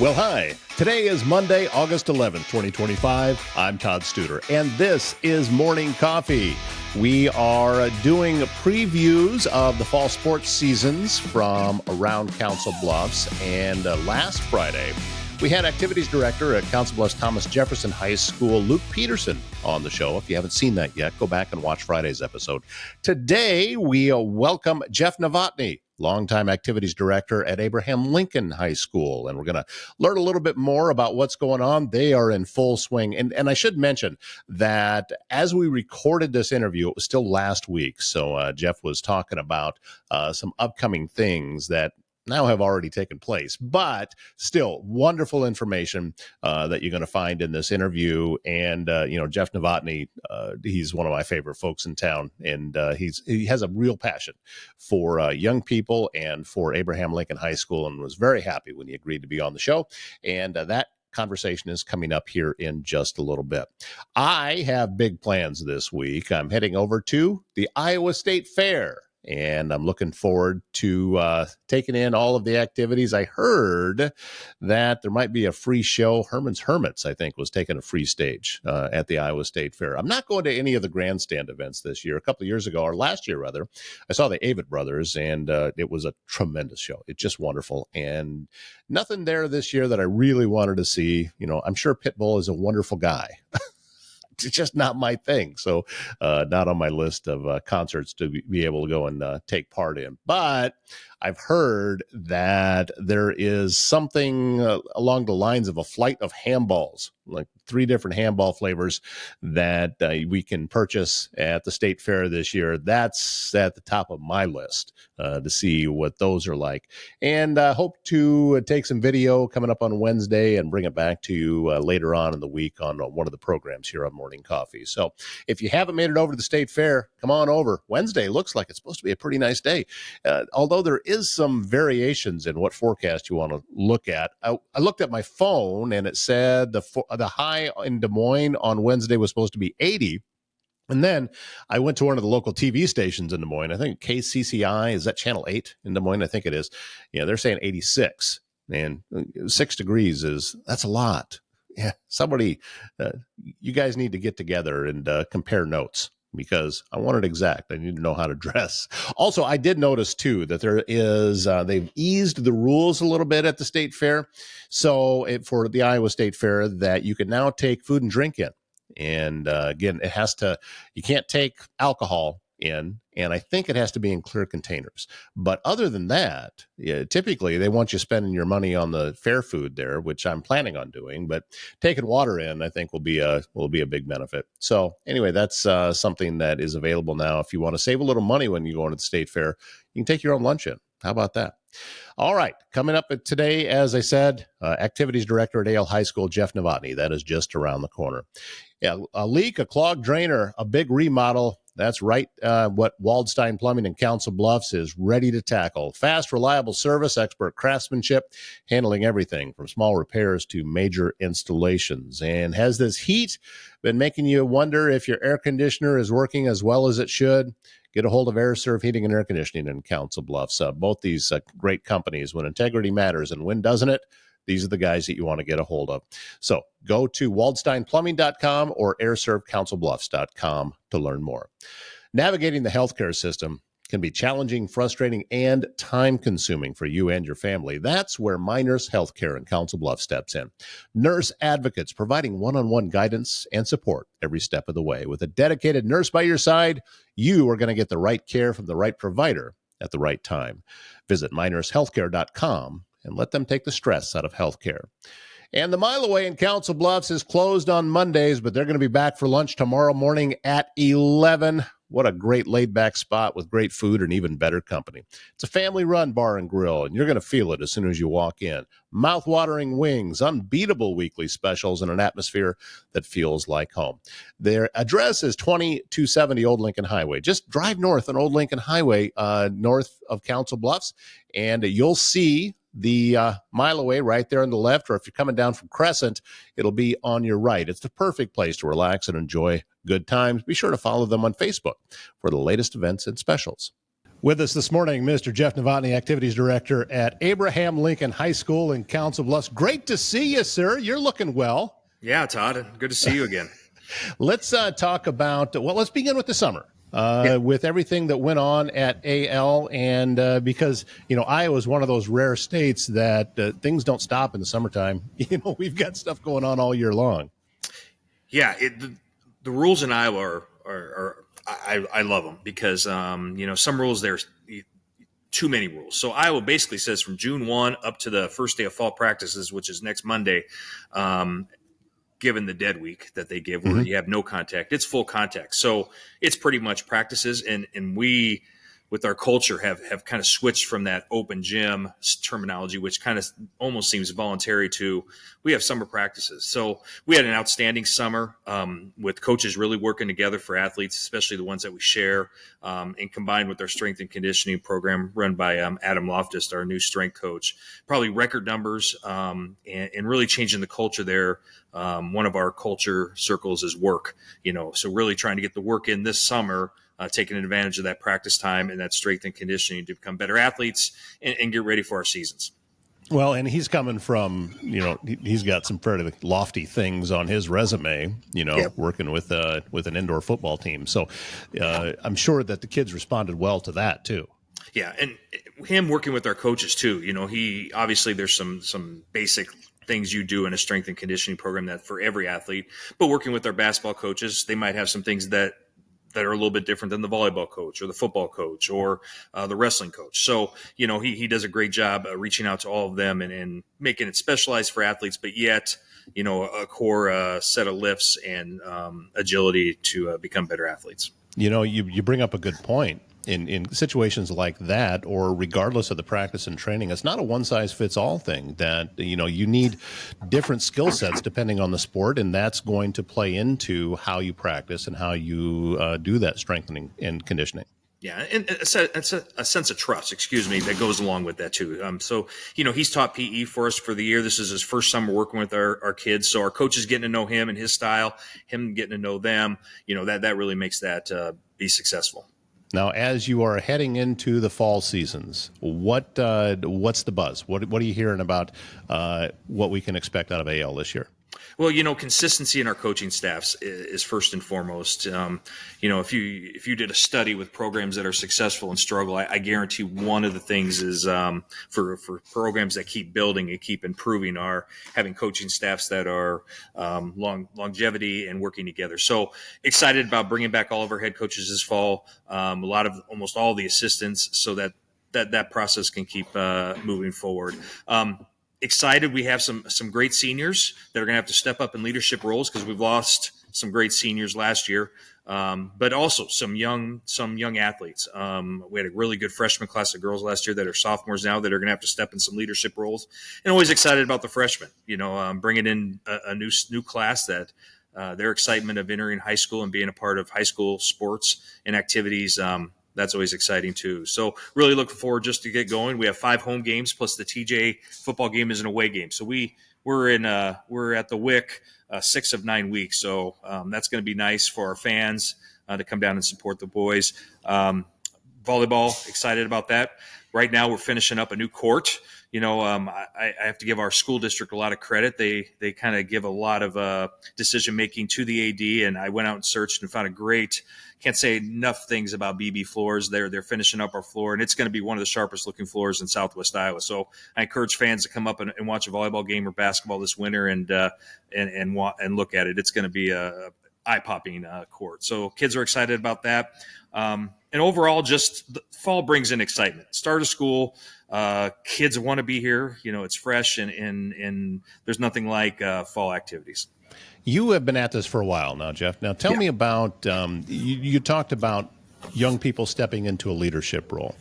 Well, hi. Today is Monday, August 11th, 2025. I'm Todd Studer, and this is Morning Coffee. We are doing previews of the fall sports seasons from around Council Bluffs. And last Friday, we had Activities Director at Council Bluffs Thomas Jefferson High School, Luke Peterson, on the show. If you haven't seen that yet, go back and watch Friday's episode. Today, we welcome Jeff Novotny, longtime Activities Director at Abraham Lincoln High School. And we're going to learn a little bit more about what's going on. They are in full swing. And I should mention that as we recorded this interview, it was still last week. So Jeff was talking about some upcoming things that now have already taken place, but still wonderful information that you're going to find in this interview. And, Jeff Novotny, he's one of my favorite folks in town, and he has a real passion for young people and for Abraham Lincoln High School, and was very happy when he agreed to be on the show. And that conversation is coming up here in just a little bit. I have big plans this week. I'm heading over to the Iowa State Fair, and I'm looking forward to taking in all of the activities. I heard that there might be a free show. Herman's Hermits, I think, was taking a free stage at the Iowa State Fair. I'm not going to any of the grandstand events this year. A couple of years ago, or last year rather, I saw the Avett Brothers, and it was a tremendous show. It's just wonderful. And nothing there this year that I really wanted to see. I'm sure Pitbull is a wonderful guy. It's just not my thing. So not on my list of concerts to be able to go and take part in. But I've heard that there is something along the lines of a flight of handballs, like 3 different handball flavors that we can purchase at the State Fair this year. That's at the top of my list to see what those are like. And hope to take some video coming up on Wednesday and bring it back to you later on in the week on one of the programs here on Morning Coffee. So if you haven't made it over to the State Fair, come on over. Wednesday looks like it's supposed to be a pretty nice day. Although there is some variations in what forecast you want to look at. I looked at my phone, and it said the high in Des Moines on Wednesday was supposed to be 80. And then I went to one of the local TV stations in Des Moines. I think KCCI, is that Channel 8 in Des Moines? I think it is. They're saying 86. And 6 degrees that's a lot. Yeah, somebody, you guys need to get together and compare notes, because I want it exact. I need to know how to dress. Also, I did notice, too, that there is, they've eased the rules a little bit at the State Fair. So for the Iowa State Fair, that you can now take food and drink in. And again, you can't take alcohol in, and I think it has to be in clear containers. But other than that, typically they want you spending your money on the fair food there, which I'm planning on doing. But taking water in, I think, will be a big benefit. So anyway, that's something that is available now. If you want to save a little money when you go into the State Fair, you can take your own lunch in. How about that? All right. Coming up today, as I said, Activities Director at Ale High School, Jeff Novotny. That is just around the corner. Yeah, a leak, a clogged drainer, a big remodel. That's right. What Waldstein Plumbing in Council Bluffs is ready to tackle. Fast, reliable service, expert craftsmanship, handling everything from small repairs to major installations. And has this heat been making you wonder if your air conditioner is working as well as it should? Get a hold of AirServe Heating and Air Conditioning in Council Bluffs. Both these great companies, when integrity matters and when doesn't it, these are the guys that you want to get a hold of. So go to waldsteinplumbing.com or airservecouncilbluffs.com to learn more. Navigating the healthcare system can be challenging, frustrating, and time-consuming for you and your family. That's where My Nurse Healthcare in Council Bluffs steps in. Nurse advocates providing one-on-one guidance and support every step of the way. With a dedicated nurse by your side, you are going to get the right care from the right provider at the right time. Visit mynursehealthcare.com and let them take the stress out of healthcare. And the Mile Away in Council Bluffs is closed on Mondays, but they're going to be back for lunch tomorrow morning at 11. What a great laid-back spot with great food and even better company. It's a family-run bar and grill, and you're going to feel it as soon as you walk in. Mouth-watering wings, unbeatable weekly specials, and an atmosphere that feels like home. Their address is 2270 Old Lincoln Highway. Just drive north on Old Lincoln Highway, north of Council Bluffs, and you'll see the Mile Away right there on the left, or if you're coming down from Crescent, it'll be on your right. It's the perfect place to relax and enjoy good times. Be sure to follow them on Facebook for the latest events and specials. With us this morning, Mr. Jeff Novotny, Activities Director at Abraham Lincoln High School in Council Bluffs. Great to see you, sir. You're looking well. Yeah, Todd. Good to see you again. Let's talk about, let's begin with the summer. With everything that went on at AL, and because, Iowa is one of those rare states that things don't stop in the summertime. We've got stuff going on all year long. Yeah, the rules in Iowa I love them because, some rules there's too many rules. So Iowa basically says from June 1 up to the first day of fall practices, which is next Monday, given the dead week that they give where you have no contact, it's full contact. So it's pretty much practices. And we, with our culture, have kind of switched from that open gym terminology, which kind of almost seems voluntary, to we have summer practices. So we had an outstanding summer with coaches really working together for athletes, especially the ones that we share, and combined with our strength and conditioning program run by Adam Loftus, our new strength coach. Probably record numbers and really changing the culture there. One of our culture circles is work, so really trying to get the work in this summer, taking advantage of that practice time and that strength and conditioning to become better athletes and get ready for our seasons. Well, and he's coming from, he's got some fairly lofty things on his resume, working with an indoor football team. So I'm sure that the kids responded well to that too. Yeah, and him working with our coaches too. He obviously there's some basic things you do in a strength and conditioning program that for every athlete, but working with our basketball coaches, they might have some things that are a little bit different than the volleyball coach or the football coach or the wrestling coach. So, he does a great job reaching out to all of them and making it specialized for athletes, but yet, a core set of lifts and agility to become better athletes. You bring up a good point. In situations like that, or regardless of the practice and training, it's not a one-size-fits-all thing. That you need different skill sets depending on the sport, and that's going to play into how you practice and how you do that strengthening and conditioning. Yeah, and it's a sense of trust, that goes along with that too. So, he's taught PE for us for the year. This is his first summer working with our kids. So our coaches getting to know him and his style, him getting to know them, that really makes that be successful. Now, as you are heading into the fall seasons, what's the buzz? What are you hearing about what we can expect out of AL this year? Well, consistency in our coaching staffs is first and foremost. If you did a study with programs that are successful and struggle, I guarantee one of the things is for programs that keep building and keep improving are having coaching staffs that are longevity and working together. So excited about bringing back all of our head coaches this fall, almost all the assistants, so that process can keep moving forward. Excited we have some great seniors that are going to have to step up in leadership roles because we've lost some great seniors last year, but also some young athletes. We had a really good freshman class of girls last year that are sophomores now that are going to have to step in some leadership roles. And always excited about the freshmen. Bringing in a new class that their excitement of entering high school and being a part of high school sports and activities. That's always exciting too. So really looking forward just to get going. We have 5 home games plus the TJ football game is an away game. So we're at the WIC 6 of 9 weeks. So that's going to be nice for our fans to come down and support the boys. Volleyball, excited about that. Right now we're finishing up a new court. I have to give our school district a lot of credit. They kind of give a lot of decision making to the AD, and I went out and searched and found a great. Can't say enough things about BB floors. They're finishing up our floor, and it's going to be one of the sharpest looking floors in Southwest Iowa. So I encourage fans to come up and watch a volleyball game or basketball this winter and look at it. It's going to be a eye-popping court. So kids are excited about that. And overall, just the fall brings in excitement. Start of school, kids want to be here. It's fresh and there's nothing like fall activities. You have been at this for a while now, Jeff. Now tell me about, you talked about young people stepping into a leadership role.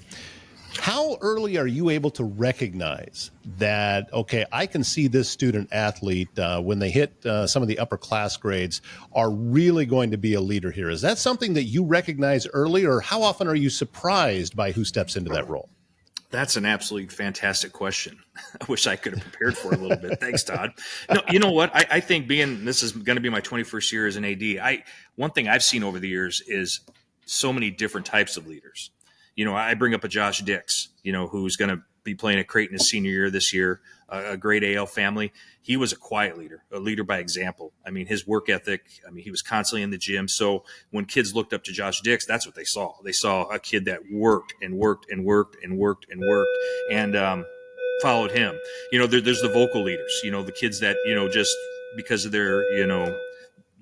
How early are you able to recognize that, okay, I can see this student athlete when they hit some of the upper class grades are really going to be a leader here? Is that something that you recognize early, or how often are you surprised by who steps into that role? That's an absolutely fantastic question. I wish I could have prepared for it a little bit. Thanks, Todd. No, you know what? I think this is going to be my 21st year as an AD. One thing I've seen over the years is so many different types of leaders. I bring up a Josh Dix, who's going to be playing at Creighton his senior year this year, a great AL family. He was a quiet leader, a leader by example. I mean, his work ethic, he was constantly in the gym. So when kids looked up to Josh Dix, that's what they saw. They saw a kid that worked and worked and worked and worked and worked and followed him. There's the vocal leaders, the kids that, just because of their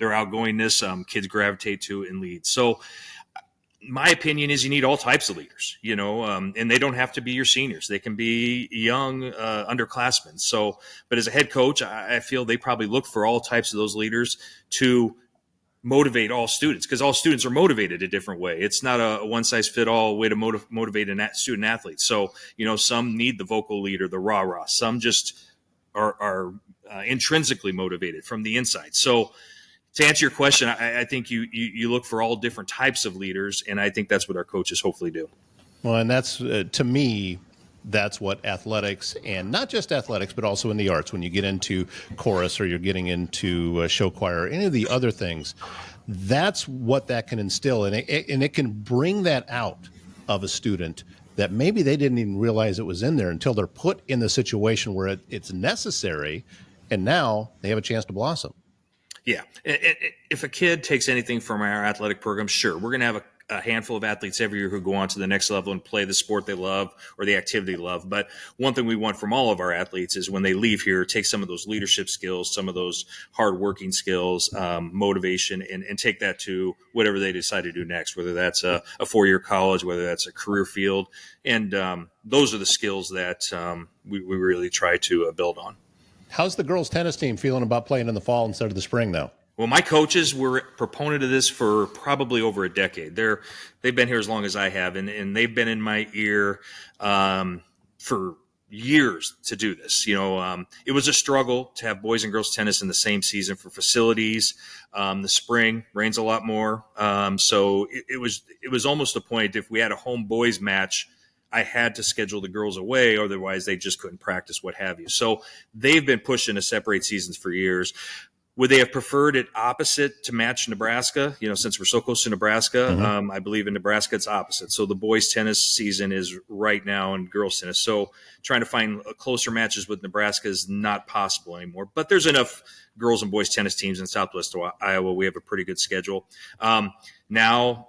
outgoingness, kids gravitate to and lead. So my opinion is you need all types of leaders, and they don't have to be your seniors. They can be young underclassmen. So, but as a head coach, I feel they probably look for all types of those leaders to motivate all students, because all students are motivated a different way. It's not a one-size-fit-all way to motivate a student athlete. So, some need the vocal leader, the rah-rah. Some just are intrinsically motivated from the inside. So, to answer your question, I think you look for all different types of leaders, and I think that's what our coaches hopefully do. Well, and that's, to me, that's what athletics, and not just athletics, but also in the arts, when you get into chorus or you're getting into show choir, any of the other things, that's what that can instill. And it can bring that out of a student that maybe they didn't even realize it was in there until they're put in the situation where it's necessary, and now they have a chance to blossom. Yeah. If a kid takes anything from our athletic program, sure, we're going to have a handful of athletes every year who go on to the next level and play the sport they love or the activity they love. But one thing we want from all of our athletes is when they leave here, take some of those leadership skills, some of those hardworking skills, motivation, and take that to whatever they decide to do next, whether that's a 4-year college, whether that's a career field. And those are the skills that we really try to build on. How's the girls' tennis team feeling about playing in the fall instead of the spring, though? Well, my coaches were proponent of this for probably over a decade. They've been here as long as I have, and they've been in my ear for years to do this. It was a struggle to have boys and girls tennis in the same season for facilities. The spring rains a lot more, so it was almost a point if we had a home boys match, I had to schedule the girls away, otherwise they just couldn't practice, what have you. So they've been pushing to separate seasons for years. Would they have preferred it opposite to match Nebraska? Since we're so close to Nebraska, mm-hmm. I believe in Nebraska it's opposite. So the boys tennis season is right now and girls tennis. So trying to find closer matches with Nebraska is not possible anymore. But there's enough girls and boys tennis teams in Southwest Iowa. We have a pretty good schedule. Now,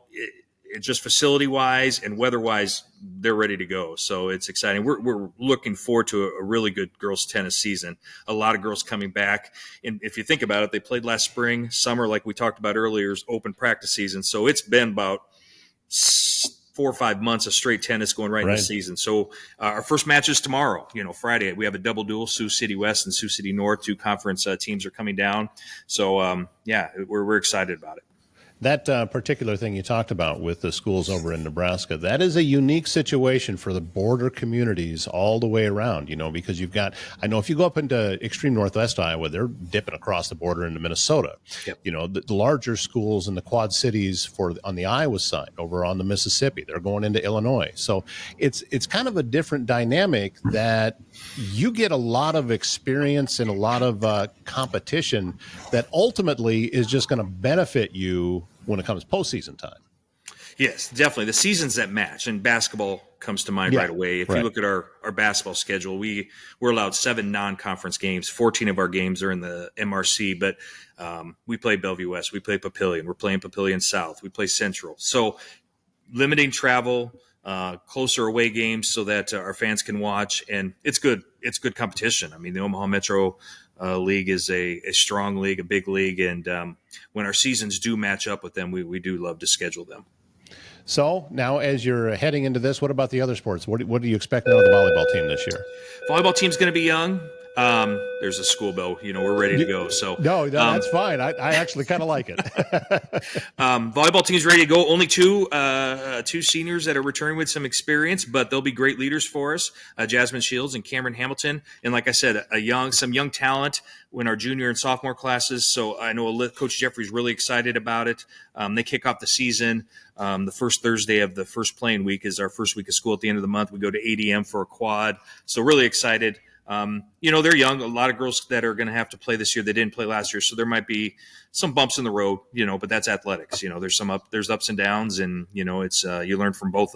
it's just facility-wise and weather-wise, they're ready to go. So it's exciting. We're looking forward to a really good girls' tennis season. A lot of girls coming back. And if you think about it, they played last spring. Summer, like we talked about earlier, is open practice season. So it's been about 4 or 5 months of straight tennis going right in the season. So our first match is tomorrow, Friday. We have a double duel, Sioux City West and Sioux City North. 2 conference teams are coming down. So, we're excited about it. That particular thing you talked about with the schools over in Nebraska, that is a unique situation for the border communities all the way around, because you've got, I know if you go up into extreme northwest Iowa, they're dipping across the border into Minnesota. Yep. The larger schools in the Quad Cities on the Iowa side, over on the Mississippi, they're going into Illinois. So it's kind of a different dynamic that you get a lot of experience and a lot of competition that ultimately is just going to benefit you when it comes postseason time. Yes, definitely. The seasons that match, and basketball comes to mind right away. If you look at our basketball schedule, we're allowed 7 non-conference games. 14 of our games are in the MRC, but we play Bellevue West, we play Papillion, we're playing Papillion South, we play Central. So limiting travel, closer away games so that our fans can watch, and it's good. It's good competition. I mean, the Omaha Metro League is a strong league, a big league, and when our seasons do match up with them, we do love to schedule them. So now, as you're heading into this, what about the other sports? What do you expect out of the volleyball team this year? Volleyball team's going to be young. There's a school bell. We're ready to go. So no, that's fine. I actually kind of like it. Volleyball team's ready to go. Only two seniors that are returning with some experience, but they'll be great leaders for us. Jasmine Shields and Cameron Hamilton, and like I said, some young talent in our junior and sophomore classes. So I know Coach Jeffrey's really excited about it. They kick off the season. The first Thursday of the first playing week is our first week of school at the end of the month. We go to ADM for a quad. So really excited. They're young. A lot of girls that are going to have to play this year, they didn't play last year. So there might be some bumps in the road, but that's athletics. There's ups and downs, and, it's, you learn from both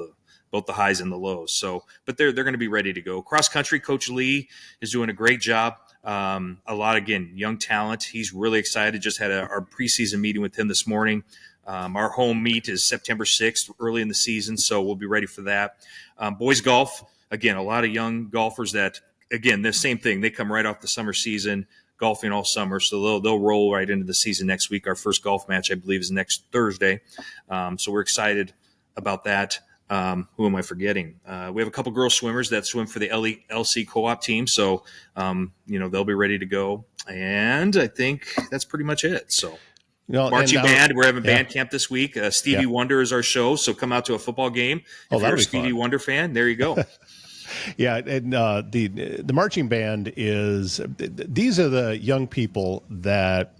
both the highs and the lows. So, but they're going to be ready to go. Cross country, Coach Lee is doing a great job. A lot, again, young talent. He's really excited. Just had our preseason meeting with him this morning. Our home meet is September 6th, early in the season, so we'll be ready for that. Boys golf, again, a lot of young golfers that, again, the same thing. They come right off the summer season, golfing all summer, so they'll roll right into the season next week. Our first golf match, I believe, is next Thursday, so we're excited about that. Who am I forgetting? We have a couple girl swimmers that swim for the LC co-op team, so they'll be ready to go. And I think that's pretty much it. So. Marching band, we're having band camp this week. Stevie Wonder is our show, so come out to a football game. If you're a Stevie Wonder fan, there you go. Yeah, and the marching band these are the young people that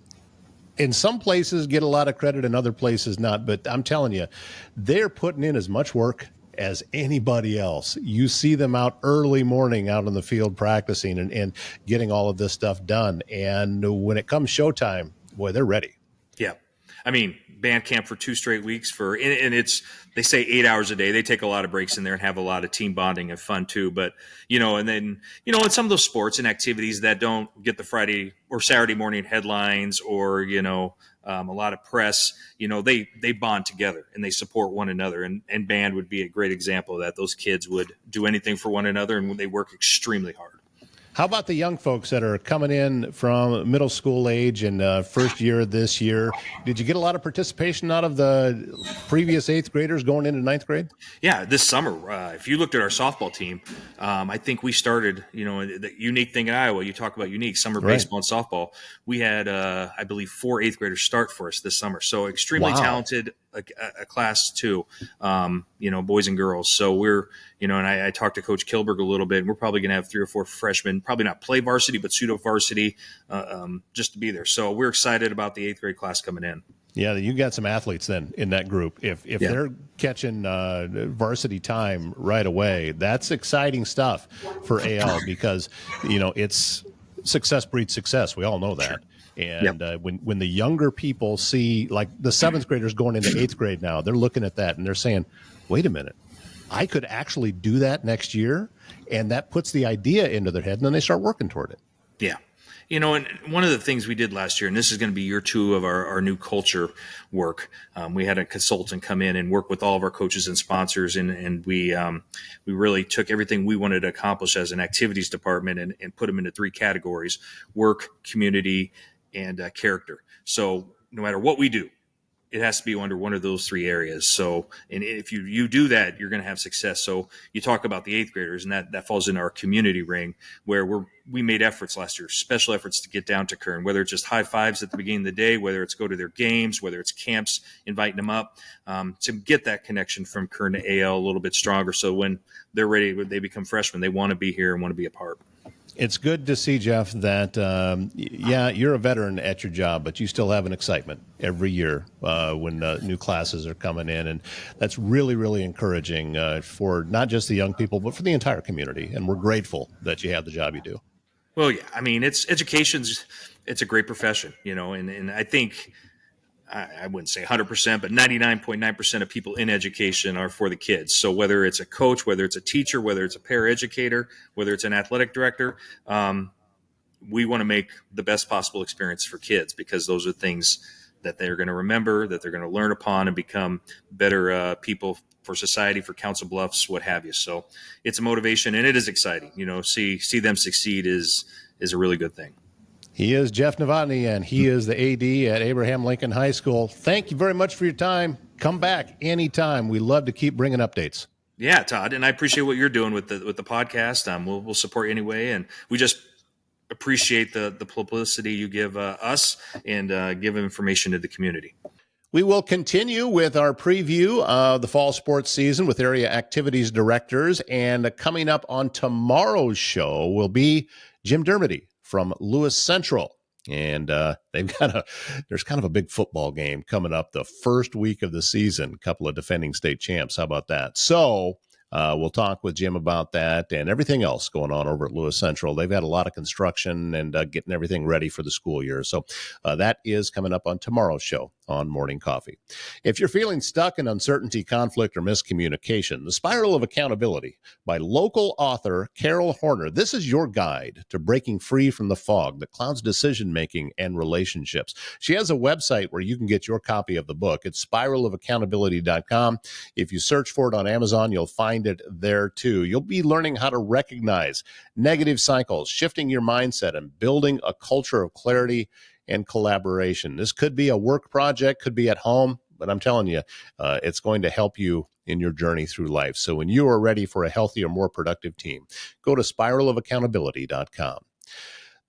in some places get a lot of credit, in other places not. But I'm telling you, they're putting in as much work as anybody else. You see them out early morning out on the field practicing and getting all of this stuff done. And when it comes showtime, boy, they're ready. Yeah. I mean, band camp for 2 straight weeks and they say 8 hours a day. They take a lot of breaks in there and have a lot of team bonding and fun too. But, and then, in some of those sports and activities that don't get the Friday or Saturday morning headlines or, a lot of press, they bond together and they support one another. And band would be a great example of that. Those kids would do anything for one another and they work extremely hard. How about the young folks that are coming in from middle school age and first year this year? Did you get a lot of participation out of the previous 8th graders going into 9th grade? Yeah, this summer, if you looked at our softball team, I think we started, the unique thing in Iowa, you talk about unique, summer baseball and softball. We had, I believe, 4 8th graders start for us this summer. So extremely talented, a class too, boys and girls. So we're, and I talked to Coach Kilberg a little bit, and we're probably going to have 3 or 4 freshmen, probably not play varsity, but pseudo varsity, just to be there. So we're excited about the 8th grade class coming in. Yeah, you got some athletes then in that group. If they're catching varsity time right away, that's exciting stuff for AL because, it's success breeds success. We all know that. Sure. And when the younger people see, like the 7th graders going into 8th grade now, they're looking at that and they're saying, wait a minute, I could actually do that next year. And that puts the idea into their head and then they start working toward it. Yeah. And one of the things we did last year, and this is going to be year 2 of our new culture work, we had a consultant come in and work with all of our coaches and sponsors, and we really took everything we wanted to accomplish as an activities department and put them into 3 categories: work, community, and character. So no matter what we do, it has to be under one of those 3 areas. So, and if you do that, you're going to have success. So you talk about the 8th graders, and that falls in our community ring where we made efforts last year, special efforts to get down to Kern, whether it's just high fives at the beginning of the day, whether it's go to their games, whether it's camps, inviting them up, to get that connection from Kern to AL a little bit stronger. So when they're ready, when they become freshmen, they want to be here and want to be a part. It's good to see, Jeff, that, you're a veteran at your job, but you still have an excitement every year when new classes are coming in. And that's really, really encouraging for not just the young people, but for the entire community. And we're grateful that you have the job you do. Well, yeah, I mean, it's a great profession, and I think I wouldn't say 100%, but 99.9% of people in education are for the kids. So whether it's a coach, whether it's a teacher, whether it's a paraeducator, whether it's an athletic director, we want to make the best possible experience for kids because those are things that they're going to remember, that they're going to learn upon and become better people for society, for Council Bluffs, what have you. So it's a motivation and it is exciting. See them succeed is a really good thing. He is Jeff Novotny, and he is the AD at Abraham Lincoln High School. Thank you very much for your time. Come back anytime. We love to keep bringing updates. Yeah, Todd, and I appreciate what you're doing with the podcast. We'll support you anyway, and we just appreciate the publicity you give us and give information to the community. We will continue with our preview of the fall sports season with area activities directors, and coming up on tomorrow's show will be Jim Dermody from Lewis Central. And there's kind of a big football game coming up the first week of the season. A couple of defending state champs. How about that? So we'll talk with Jim about that and everything else going on over at Lewis Central. They've had a lot of construction and getting everything ready for the school year. So that is coming up on tomorrow's show on Morning Coffee. If you're feeling stuck in uncertainty, conflict, or miscommunication, The Spiral of Accountability by local author Carol Horner. This is your guide to breaking free from the fog that clouds decision-making and relationships. She has a website where you can get your copy of the book. It's spiralofaccountability.com. If you search for it on Amazon, you'll find it there too. You'll be learning how to recognize negative cycles, shifting your mindset, and building a culture of clarity and collaboration. This could be a work project, could be at home, but I'm telling you, it's going to help you in your journey through life. So when you are ready for a healthier, more productive team, go to spiralofaccountability.com.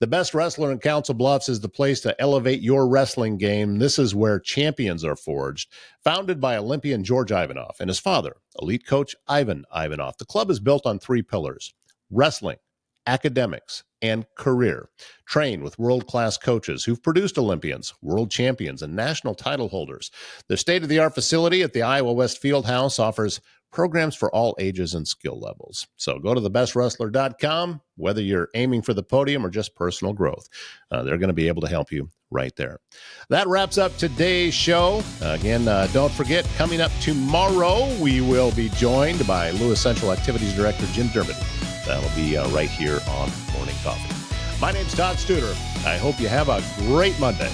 The Best Wrestler in Council Bluffs is the place to elevate your wrestling game. This is where champions are forged. Founded by Olympian George Ivanov and his father, elite coach Ivan Ivanov, the club is built on three pillars: wrestling, academics, and career. Train with world-class coaches who've produced Olympians, world champions, and national title holders. The state-of-the-art facility at the Iowa West Fieldhouse offers programs for all ages and skill levels. So go to thebestwrestler.com, whether you're aiming for the podium or just personal growth. They're going to be able to help you right there. That wraps up today's show. Again, don't forget, coming up tomorrow, we will be joined by Lewis Central Activities Director Jim Dermody. That'll be right here on Morning Coffee. My name's Todd Studer. I hope you have a great Monday.